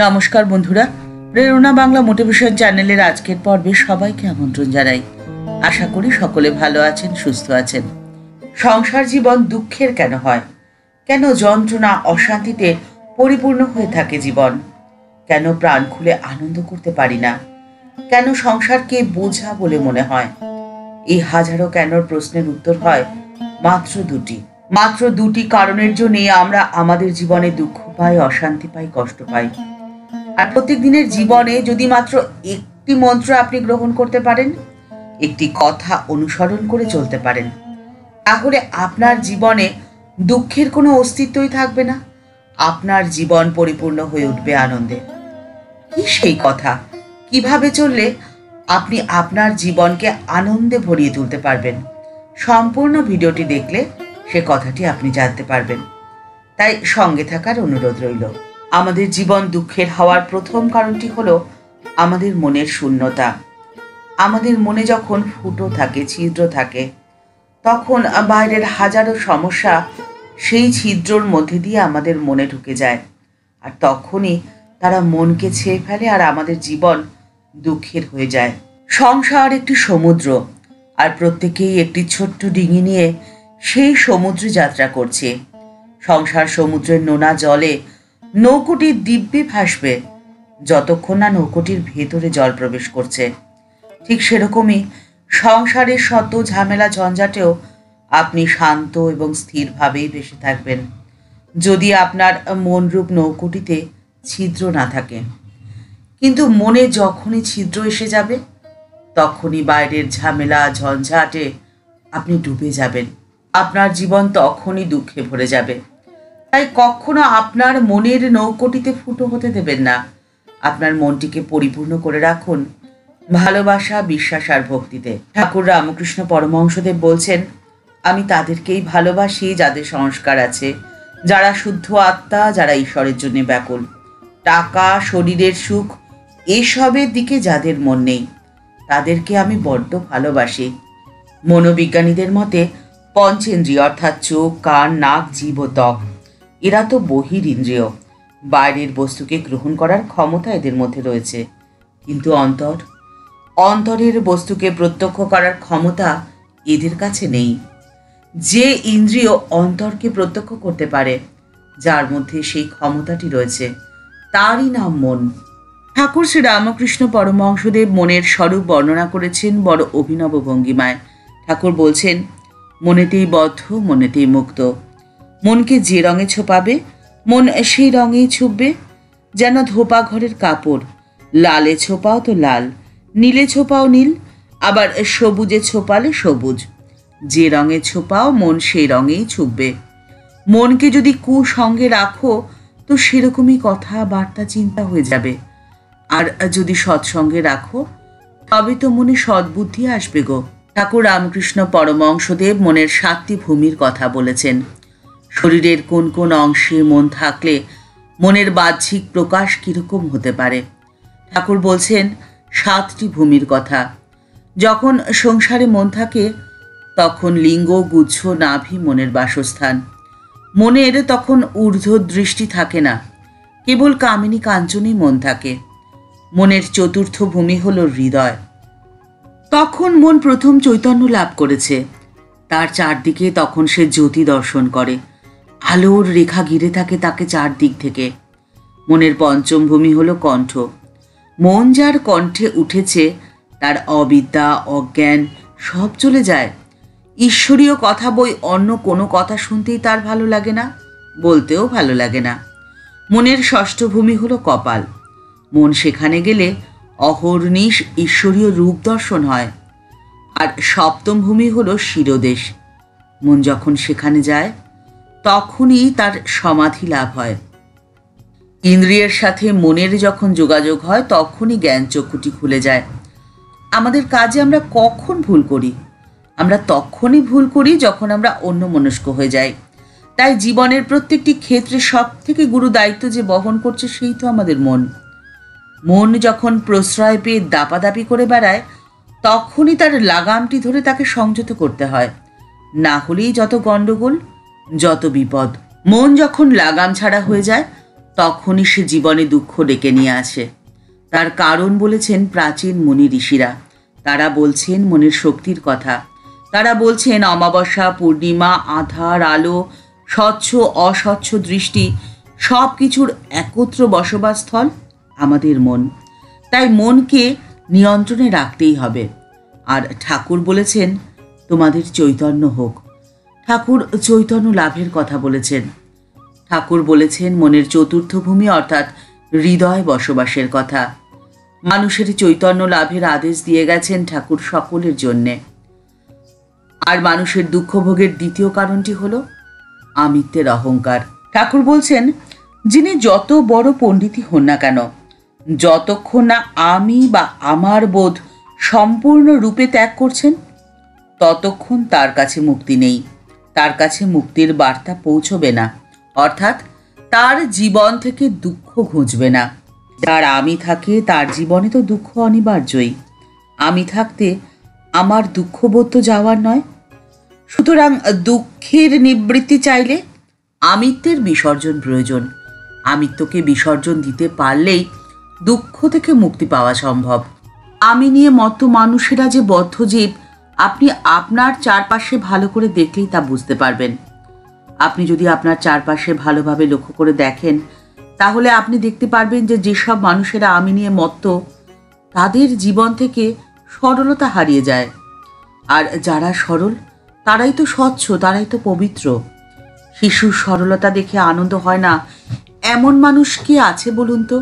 নমস্কার বন্ধুরা, প্রেরণা বাংলা মোটিভেশন চ্যানেলের আজকের পর্বে সবাইকে আমন্ত্রণ জানাই। আশা করি সকলে ভালো আছেন, সুস্থ আছেন। সংসার জীবন দুঃখের কেন হয়? কেন যন্ত্রণা অশান্তিতে পরিপূর্ণ হয়ে থাকে জীবন? কেন প্রাণ খুলে আনন্দ করতে পারি না? কেন সংসারকে বোঝা বলে মনে হয়? এই হাজারো কেনর প্রশ্নের উত্তর হয় মাত্র দুটি কারণের জন্য আমরা আমাদের জীবনে দুঃখ পাই, অশান্তি পাই, কষ্ট পাই। আর প্রত্যেক দিনের জীবনে যদি মাত্র একটি মন্ত্র আপনি গ্রহণ করতে পারেন, একটি কথা অনুসরণ করে চলতে পারেন, তাহলে আপনার জীবনে দুঃখের কোনো অস্তিত্বই থাকবে না। আপনার জীবন পরিপূর্ণ হয়ে উঠবে আনন্দে। কি সেই কথা? কিভাবে চললে আপনি আপনার জীবনকে আনন্দে ভরিয়ে তুলতে পারবেন? সম্পূর্ণ ভিডিওটি দেখলে সে কথাটি আপনি জানতে পারবেন। তাই সঙ্গে থাকার অনুরোধ রইল। আমাদের জীবন দুঃখের হওয়ার প্রথম কারণটি হলো আমাদের মনের শূন্যতা। আমাদের মনে যখন ফুটো থাকে, ছিদ্র থাকে, তখন বাইরের হাজারো সমস্যা সেই ছিদ্রর মধ্যে দিয়ে আমাদের মনে ঢুকে যায়, আর তখনই তারা মনকে ছেয়ে ফেলে আর আমাদের জীবন দুঃখের হয়ে যায়। সংসার একটি সমুদ্র, আর প্রত্যেকেই একটি ছোট্ট ডিঙি নিয়ে সেই সমুদ্রে যাত্রা করছে। সংসার সমুদ্রের নোনা জলে নৌকোটি দিব্যে ভাসবে যতক্ষণ না নৌকোটির ভেতরে জল প্রবেশ করছে। ঠিক সেরকমই সংসারের শত ঝামেলা ঝঞ্ঝাটেও আপনি শান্ত এবং স্থিরভাবেই ভেসে থাকবেন, যদি আপনার মনরূপ নৌকোটিতে ছিদ্র না থাকে। কিন্তু মনে যখনই ছিদ্র এসে যাবে, তখনই বাইরের ঝামেলা ঝঞ্ঝাটে আপনি ডুবে যাবেন। আপনার জীবন তখনই দুঃখে ভরে যাবে। তাই কখনো আপনার মনের নৌকোটিতে ফুটো হতে দেবেন না। আপনার মনটিকে পরিপূর্ণ করে রাখুন ভালোবাসা, বিশ্বাস আর ভক্তিতে। ঠাকুর রামকৃষ্ণ পরমহংসদেব বলছেন, আমি তাদেরকেই ভালোবাসি যাদের সংস্কার আছে, যারা শুদ্ধ আত্মা, যারা ঈশ্বরের জন্য ব্যাকুল। টাকা, শরীরের সুখ এসবের দিকে যাদের মন নেই, তাদেরকে আমি বড্ড ভালোবাসি। মনোবিজ্ঞানীদের মতে পঞ্চেন্দ্রিয় অর্থাৎ চোখ, কান, নাক, জিভ ও ত্বক, এরা তো বহির ইন্দ্রিয়। বাইরের বস্তুকে গ্রহণ করার ক্ষমতা এদের মধ্যে রয়েছে, কিন্তু অন্তরের বস্তুকে প্রত্যক্ষ করার ক্ষমতা এদের কাছে নেই। যে ইন্দ্রিয় অন্তরকে প্রত্যক্ষ করতে পারে, যার মধ্যে সেই ক্ষমতাটি রয়েছে, তারই নাম মন। ঠাকুর শ্রী রামকৃষ্ণ পরমহংসদেব মনের স্বরূপ বর্ণনা করেছেন বড় অভিনব ভঙ্গিমায়। ঠাকুর বলছেন, মনেতেই বদ্ধ, মনেতেই মুক্ত। মনকে যে রঙে ছোপাবে, মন সেই রঙেই ছুপবে। যেন ধোপা ঘরের কাপড়, লালে ছোপাও তো লাল, নীলে ছোপাও নীল, আবার সবুজে ছোপালে সবুজ। যে রঙে ছোপাও মন সেই রঙেই ছুপবে। মনকে যদি কুসঙ্গে রাখো, তো সেরকমই কথা, বার্তা, চিন্তা হয়ে যাবে। আর যদি সৎসঙ্গে রাখো, তবে তো মনে সদ্বুদ্ধি আসবে গো। ঠাকুর রামকৃষ্ণ পরমহংসদেব মনের 7টি ভূমির কথা বলেছেন। শরীরের কোন কোন অংশে মন থাকলে মনের বাহ্যিক প্রকাশ কিরকম হতে পারে। ঠাকুর বলছেন 7টি ভূমির কথা। যখন সংসারে মন থাকে, তখন লিঙ্গ, গুচ্ছ, নাভি মনের বাসস্থান। মনের তখন ঊর্ধ্ব দৃষ্টি থাকে না, কেবল কামিনী কাঞ্চনই মন থাকে। মনের 4র্থ ভূমি হল হৃদয়। তখন মন প্রথম চৈতন্য লাভ করেছে। তার চারদিকে তখন সে জ্যোতি দর্শন করে, আলোর রেখা ঘিরে থাকে তাকে চারদিক থেকে। মনের 5ম ভূমি হলো কণ্ঠ। মন যার কণ্ঠে উঠেছে, তার অবিদ্যা, অজ্ঞান সব চলে যায়। ঈশ্বরীয় কথা বই অন্য কোনো কথা শুনতেই তার ভালো লাগে না, বলতেও ভালো লাগে না। মনের 6ষ্ঠ ভূমি হলো কপাল। মন সেখানে গেলে অহর্নিশ ঈশ্বরীয় রূপ দর্শন হয়। আর 7ম ভূমি হলো শিরোদেশ। মন যখন সেখানে যায়, তখনই তার সমাধি লাভ হয়। ইন্দ্রিয়ের সাথে মনের যখন যোগাযোগ হয়, তখনই জ্ঞান চক্ষুটি খুলে যায়। আমাদের কাজে আমরা কখন ভুল করি? আমরা তখনই ভুল করি যখন আমরা অন্যমনস্ক হয়ে যাই। তাই জীবনের প্রত্যেকটি ক্ষেত্রে সবথেকে গুরু দায়িত্ব যে বহন করছে, সেই তো আমাদের মন। মন যখন প্রশ্রয় পেয়ে দাপাদাপি করে বেড়ায়, তখনই তার লাগামটি ধরে তাকে সংযত করতে হয়, না হলেই যত গণ্ডগোল, যত বিপদ। মন যখন লাগাম ছাড়া হয়ে যায়, তখনই সে জীবনে দুঃখ ডেকে নিয়ে আসে। তার কারণ বলেছেন প্রাচীন মুনি ঋষিরা। তারা বলছেন মনের শক্তির কথা। তারা বলছেন অমাবস্যা, পূর্ণিমা, আধার, আলো, স্বচ্ছ অস্বচ্ছ দৃষ্টি সব কিছুর একত্র বসবাসস্থল আমাদের মন। তাই মনকে নিয়ন্ত্রণে রাখতেই হবে। আর ঠাকুর বলেছেন তোমাদের চৈতন্য হোক। ঠাকুর চৈতন্য লাভের কথা বলেছেন। ঠাকুর বলেছেন মনের চতুর্থ ভূমি অর্থাৎ হৃদয় বসবাসের কথা। মানুষের চৈতন্য লাভের আদেশ দিয়ে গেছেন ঠাকুর সকলের জন্যে। আর মানুষের দুঃখ ভোগের দ্বিতীয় কারণটি হলো আমিত্বের অহংকার। ঠাকুর বলছেন যিনি যত বড় পণ্ডিতই হন না কেন, যতক্ষণ না আমি বা আমার বোধ সম্পূর্ণ রূপে ত্যাগ করছেন, ততক্ষণ তার কাছে মুক্তি নেই, তার কাছে মুক্তির বার্তা পৌঁছবে না, অর্থাৎ তার জীবন থেকে দুঃখ ঘুঁচবে না। যার আমি থাকে তার জীবনে তো দুঃখ অনিবার্যই। আমি থাকতে আমার দুঃখবোধ তো যাওয়ার নয়। সুতরাং দুঃখের নিবৃত্তি চাইলে আমিত্বের বিসর্জন প্রয়োজন। আমিত্বকে বিসর্জন দিতে পারলেই দুঃখ থেকে মুক্তি পাওয়া সম্ভব। আমি নিয়ে মত্ত মানুষেরা যে বদ্ধজীব, আপনি আপনার চারপাশে ভালো করে দেখলেই তা বুঝতে পারবেন। আপনি যদি আপনার চারপাশে ভালোভাবে লক্ষ্য করে দেখেন, তাহলে আপনি দেখতে পারবেন যে যেসব মানুষেরা আমি নিয়ে মত্ত, তাদের জীবন থেকে সরলতা হারিয়ে যায়। আর যারা সরল তারাই তো স্বচ্ছ, তারাই তো পবিত্র। শিশুর সরলতা দেখে আনন্দ হয় না এমন মানুষ কি আছে বলুন তো?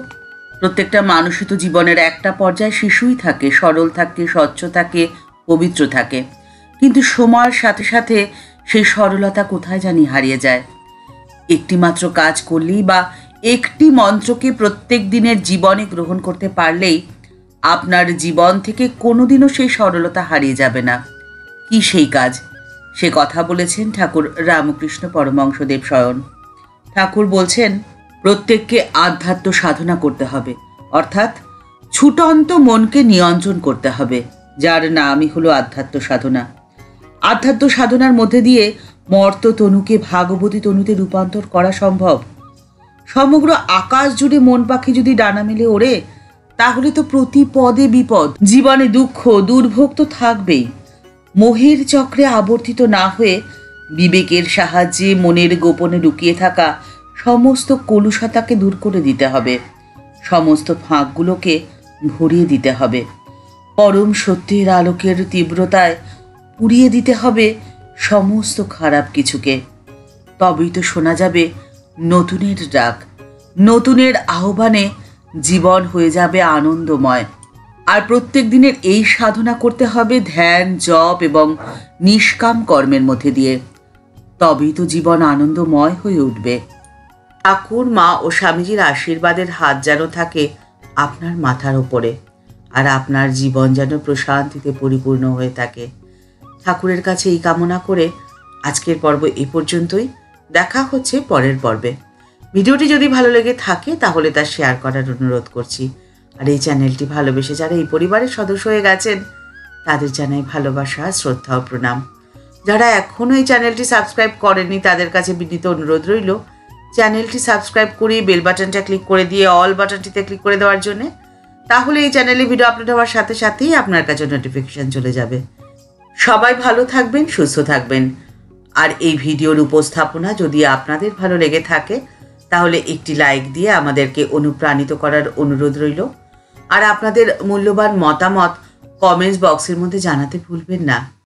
প্রত্যেকটা মানুষই তো জীবনের একটা পর্যায়ে শিশুই থাকে, সরল থাকে, স্বচ্ছ থাকে, পবিত্র থাকে। কিন্তু সময়ের সাথে সাথে সেই সরলতা কোথায় জানি হারিয়ে যায়। একটি মাত্র কাজ করলেই বা একটি মন্ত্রকে প্রত্যেক দিনের জীবনে গ্রহণ করতে পারলেই আপনার জীবন থেকে কোনোদিনও সেই সরলতা হারিয়ে যাবে না। কি সেই কাজ? সে কথা বলেছেন ঠাকুর রামকৃষ্ণ পরমহংসদেব স্বয়ং। ঠাকুর বলছেন প্রত্যেককে আধ্যাত্ম সাধনা করতে হবে, অর্থাৎ ছুটন্ত মনকে নিয়ন্ত্রণ করতে হবে, যার নামই হলো আধ্যাত্ম সাধনা। আধ্যাত্ম সাধনার মধ্যে দিয়ে মর্ত তনুকে ভাগবতী তনুতে রূপান্তর করা সম্ভব। সমগ্র আকাশ জুড়ে মন পাখি যদি ডানা মেলে ওড়ে, তাহলে তো প্রতি পদে বিপদ। জীবনে দুঃখ দুর্ভোগ তো থাকবেই। মোহের চক্রে আবর্তিত না হয়ে বিবেকের সাহায্যে মনের গোপনে লুকিয়ে থাকা সমস্ত কলুষতাকে দূর করে দিতে হবে, সমস্ত ফাঁকগুলোকে ভরিয়ে দিতে হবে, পরম সত্যের আলোকের তীব্রতায় পুড়িয়ে দিতে হবে সমস্ত খারাপ কিছুকে। তবেই তো শোনা যাবে নতুনের ডাক, নতুনের আহ্বানে জীবন হয়ে যাবে আনন্দময়। আর প্রত্যেক দিনের এই সাধনা করতে হবে ধ্যান, জপ এবং নিষ্কাম কর্মের মধ্যে দিয়ে। তবেই তো জীবন আনন্দময় হয়ে উঠবে। ঠাকুর, মা ও স্বামীজির আশীর্বাদের হাত যেন থাকে আপনার মাথার ওপরে, আর আপনার জীবন যেন প্রশান্তিতে পরিপূর্ণ হয়ে থাকে। ঠাকুরের কাছে এই কামনা করে আজকের পর্ব এই পর্যন্তই। দেখা হচ্ছে পরের পর্বে। ভিডিওটি যদি ভালো লেগে থাকে তাহলে তা শেয়ার করার অনুরোধ করছি। আর এই চ্যানেলটি ভালোবেসে যারা এই পরিবারের সদস্য হয়ে গেছেন তাদের জানাই ভালোবাসা, শ্রদ্ধা ও প্রণাম। যারা এখনও এই চ্যানেলটি সাবস্ক্রাইব করেননি তাদের কাছে বিনীত অনুরোধ রইল চ্যানেলটি সাবস্ক্রাইব করে বেল বাটনটা ক্লিক করে দিয়ে অল বাটনটিতে ক্লিক করে দেওয়ার জন্য। তাহলে এই চ্যানেলে ভিডিও আপলোড হওয়ার সাথে সাথেই আপনার কাছে নোটিফিকেশন চলে যাবে। সবাই ভালো থাকবেন, সুস্থ থাকবেন। আর এই ভিডিওর উপস্থাপনা যদি আপনাদের ভালো লেগে থাকে তাহলে একটি লাইক দিয়ে আমাদেরকে অনুপ্রাণিত করার অনুরোধ রইল। আর আপনাদের মূল্যবান মতামত কমেন্টস বক্সের মধ্যে জানাতে ভুলবেন না।